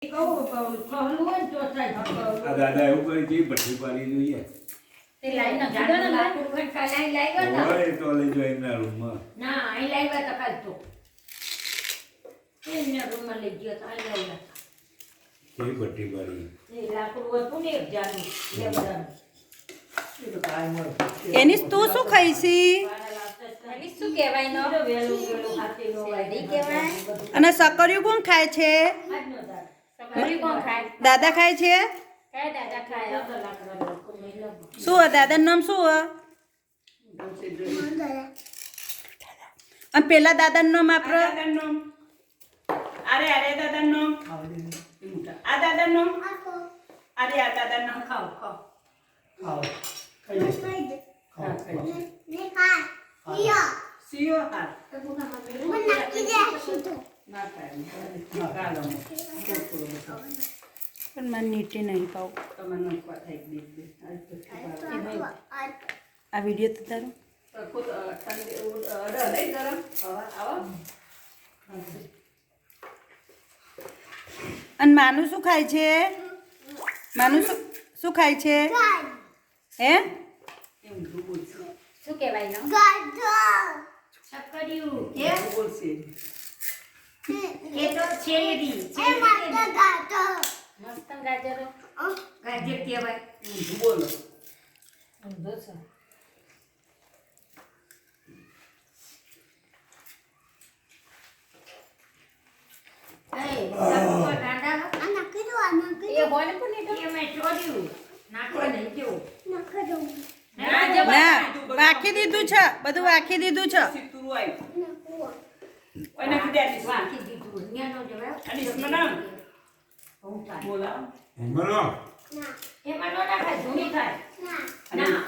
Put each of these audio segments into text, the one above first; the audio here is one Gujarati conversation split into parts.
આ દાદા એવું કરી હતી ભઠ્ઠી પાડી જોઈએ તે લાઈન ના ગાડો ના લાકડું ઘંટા લાઈ લાવ્યા હોય તો લઈ જો એમના રૂમમાં ના અહીં લાવ્યા તો કાલ તો એમના રૂમમાં લઈ ગયો તો અહીં લાવ્યા કેવી ભઠ્ઠી પાડી એ લાકડું હતું ને એક જાનું લેબડાનું એની તું શું ખાઈશી એની શું કહેવાય નો વેલું વેલું હાથે નો વાડી કહેવાય અને સકરિયું કોણ ખાય છે આજનો દાદ સકરી કોણ ખાય દાદા ખાય છે કયા દાદા ખાય તો લાકડા લોકો મેલો શું હે દાદાનું નામ શું હે અને પેલા દાદાનું નામ આપણે અરે દાદાનું નામ આ દાદાનું નામ અરે આ દાદાનું નામ ખાઓ ખાઓ સીઓ હા તો ગુનામાં મેલું ના ખાય પણ મને નીચે નહીં પાઉં તમને થાય દે આ વિડીયો તો તારો ખુદ ઠંડી અડર નહીં ગરમ આવો અને માનું શું ખાય છે માનું શું ખાય છે હે એમ ડૂબું છે શું કહેવાય નો સકરિયું કે બોલશે એ તો શેરડી મસ્ત ગાજરો ગાજર કહેવાય બોલો ઊંધો છે ના વાખી દીધું છે બધું વાખી દીધું છે સીતુરું આવ્યું ઓય નાખી દે અનિસ નામ બોલા બોલો એમાં નો નાખાય ધૂણી થાય ના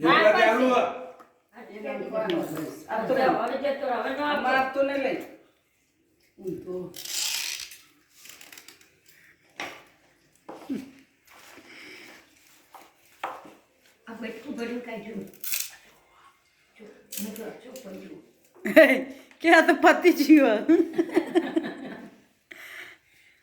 દેવતા ચાલુ આ તો અમાર તો નહીં લઈ તો આ બેઠું ભર્યું કાઢ્યું કે આ તો પતિ જીવ